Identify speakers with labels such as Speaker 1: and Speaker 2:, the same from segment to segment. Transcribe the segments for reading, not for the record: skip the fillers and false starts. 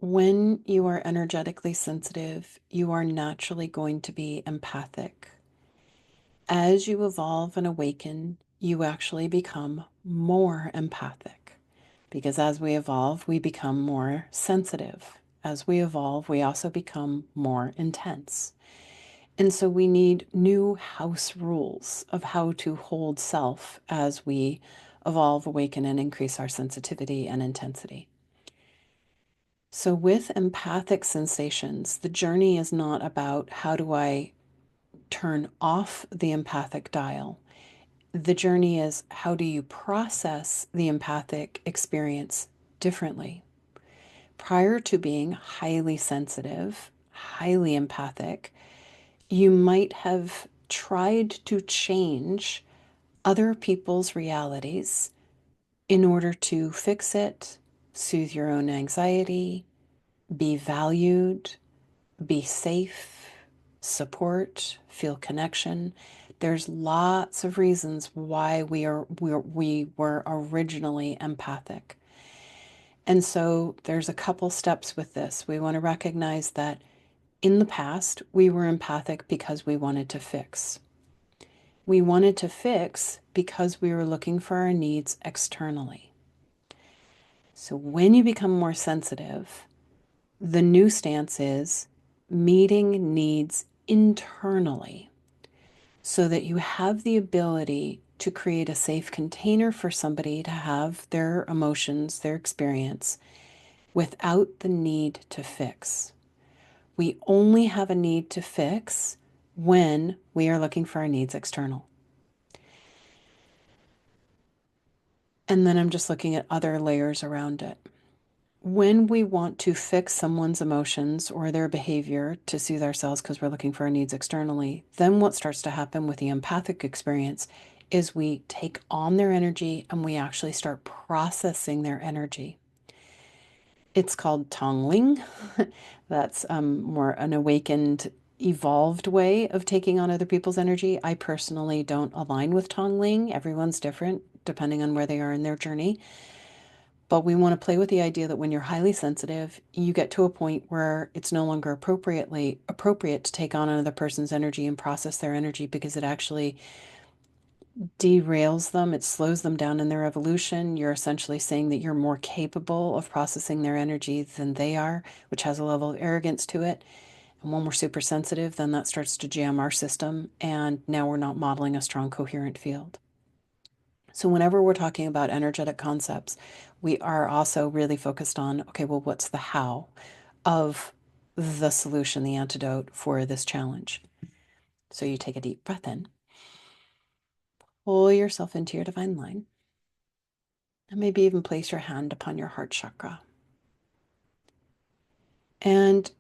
Speaker 1: When you are energetically sensitive, you are naturally going to be empathic. As you evolve and awaken, you actually become more empathic because as we evolve, we become more sensitive. As we evolve, we also become more intense. And so we need new house rules of how to hold self as we evolve, awaken, and increase our sensitivity and intensity. So, with empathic sensations, the journey is not about how do I turn off the empathic dial. The journey is how do you process the empathic experience differently. Prior to being highly sensitive, highly empathic, you might have tried to change other people's realities in order to fix it, soothe your own anxiety, be valued, be safe, support, feel connection. There's lots of reasons why we were originally empathic. And so there's a couple steps with this. We want to recognize that in the past, we were empathic because we wanted to fix. We wanted to fix because we were looking for our needs externally. So when you become more sensitive, the new stance is meeting needs internally so that you have the ability to create a safe container for somebody to have their emotions, their experience, without the need to fix. We only have a need to fix when we are looking for our needs external. And then I'm just looking at other layers around it. When we want to fix someone's emotions or their behavior to soothe ourselves because we're looking for our needs externally, then what starts to happen with the empathic experience is we take on their energy and we actually start processing their energy. It's called tongling. That's more an awakened, evolved way of taking on other people's energy. I personally don't align with tongling. Everyone's different depending on where they are in their journey. But we want to play with the idea that when you're highly sensitive, you get to a point where it's no longer appropriate to take on another person's energy and process their energy because it actually derails them, it slows them down in their evolution. You're essentially saying that you're more capable of processing their energy than they are, which has a level of arrogance to it. And when we're super sensitive, then that starts to jam our system, and now we're not modeling a strong, coherent field. So, whenever we're talking about energetic concepts, we are also really focused on okay, well, what's the how of the solution, the antidote for this challenge? So, you take a deep breath in, pull yourself into your divine line, and maybe even place your hand upon your heart chakra. And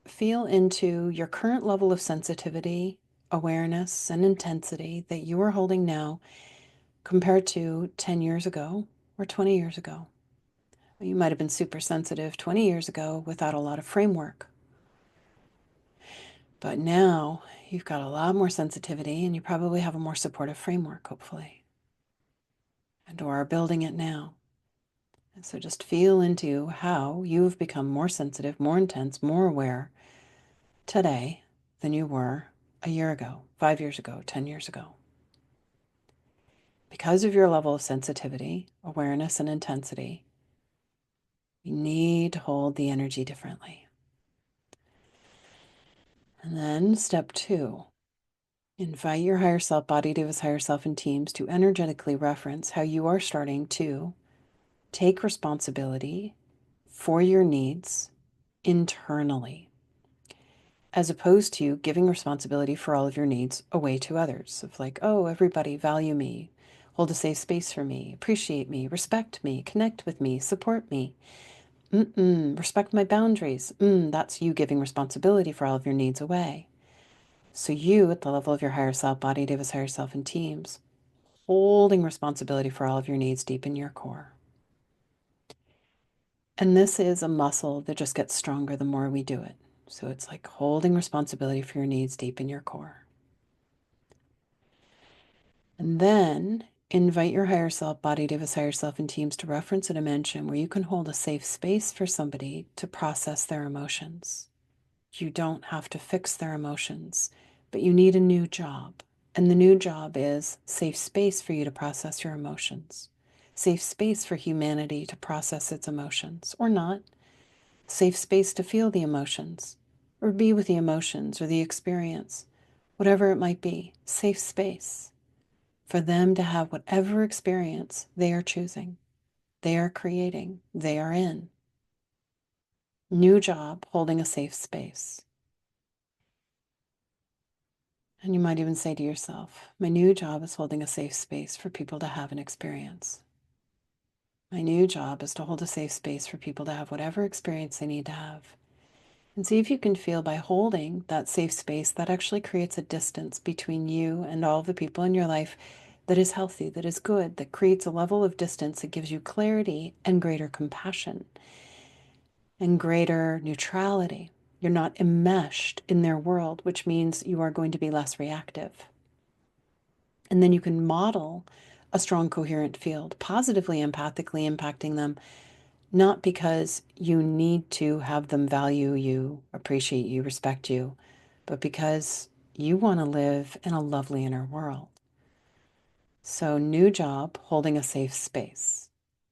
Speaker 1: feel into your current level of sensitivity, awareness, and intensity that you are holding now compared to 10 years ago or 20 years ago. You might have been super sensitive 20 years ago without a lot of framework. But now you've got a lot more sensitivity and you probably have a more supportive framework, hopefully, and or are building it now. And so just feel into how you've become more sensitive, more intense, more aware today than you were a year ago, 5 years ago, 10 years ago. Because of your level of sensitivity, awareness, and intensity, you need to hold the energy differently. And then step 2, invite your higher self, body, divas, higher self, and teams to energetically reference how you are starting to take responsibility for your needs internally, as opposed to giving responsibility for all of your needs away to others. Of like, oh, everybody value me, hold a safe space for me, appreciate me, respect me, connect with me, support me. Respect my boundaries. That's you giving responsibility for all of your needs away. So you, at the level of your higher self, body, divas, higher self, and teams, holding responsibility for all of your needs deep in your core. And this is a muscle that just gets stronger the more we do it. So it's like holding responsibility for your needs deep in your core. And then Invite your higher self, body, divas, higher self, and teams to reference a dimension where you can hold a safe space for somebody to process their emotions. You don't have to fix their emotions, but you need a new job. And the new job is safe space for you to process your emotions. Safe space for humanity to process its emotions, or not. Safe space to feel the emotions, or be with the emotions or the experience, whatever it might be. Safe space for them to have whatever experience they are choosing, they are creating, they are in. New job, holding a safe space. And you might even say to yourself, my new job is holding a safe space for people to have an experience. My new job is to hold a safe space for people to have whatever experience they need to have. And see if you can feel by holding that safe space that actually creates a distance between you and all of the people in your life that is healthy, that is good, that creates a level of distance that gives you clarity and greater compassion and greater neutrality. You're not enmeshed in their world, which means you are going to be less reactive. And then you can model a strong, coherent field, positively, empathically impacting them, not because you need to have them value you, appreciate you, respect you, but because you want to live in a lovely inner world. So, new job, holding a safe space,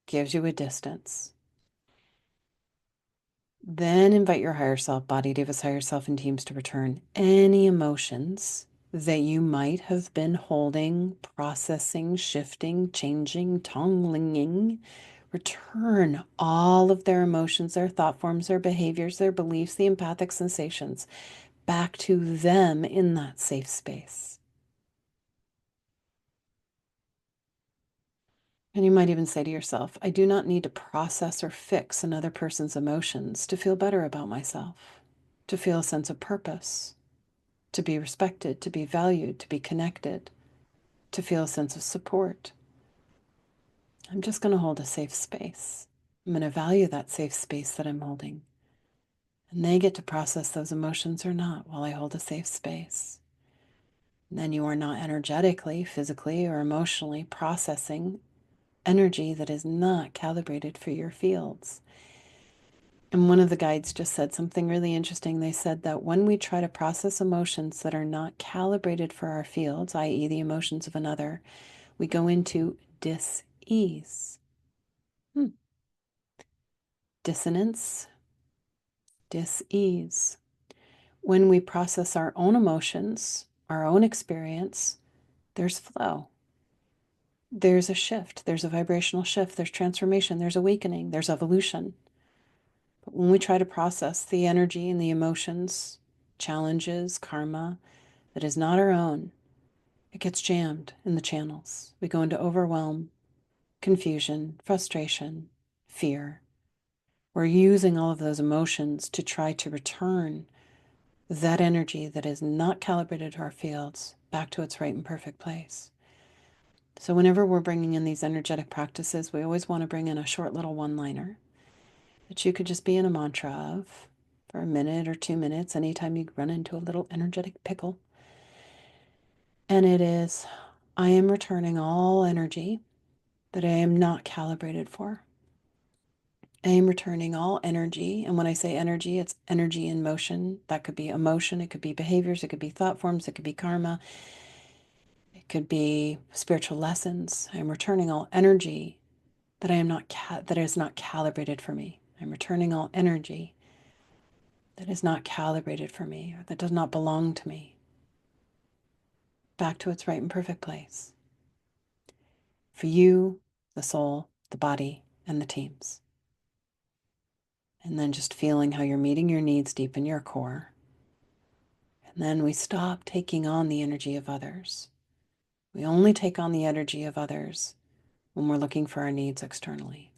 Speaker 1: gives you a distance. Then invite your higher self, body, divas, higher self, and teams to return any emotions that you might have been holding, processing, shifting, changing, tongue-linging. Return all of their emotions, their thought forms, their behaviors, their beliefs, the empathic sensations back to them in that safe space. And you might even say to yourself, I do not need to process or fix another person's emotions to feel better about myself, to feel a sense of purpose, to be respected, to be valued, to be connected, to feel a sense of support. I'm just going to hold a safe space. I'm going to value that safe space that I'm holding. And they get to process those emotions or not while I hold a safe space. And then you are not energetically, physically, or emotionally processing energy that is not calibrated for your fields. And one of the guides just said something really interesting. They said that when we try to process emotions that are not calibrated for our fields, i.e., the emotions of another, we go into dis-ease. Dissonance, dis-ease. When we process our own emotions, our own experience, there's flow. There's a shift. There's a vibrational shift. There's transformation. There's awakening. There's evolution. But when we try to process the energy and the emotions, challenges, karma that is not our own, it gets jammed in the channels. We go into overwhelm, confusion, frustration, fear. We're using all of those emotions to try to return that energy that is not calibrated to our fields back to its right and perfect place. So whenever we're bringing in these energetic practices, we always want to bring in a short little one-liner that you could just be in a mantra of for a minute or 2 minutes anytime you run into a little energetic pickle. And it is, I am returning all energy that I am not calibrated for. I am returning all energy. And when I say energy, it's energy in motion. That could be emotion, it could be behaviors, it could be thought forms, it could be karma, it could be spiritual lessons. I am returning all energy that I am not that is not calibrated for me. I'm returning all energy that is not calibrated for me or that does not belong to me back to its right and perfect place. For you, the soul, the body, and the teams. And then just feeling how you're meeting your needs deep in your core. And then we stop taking on the energy of others. We only take on the energy of others when we're looking for our needs externally.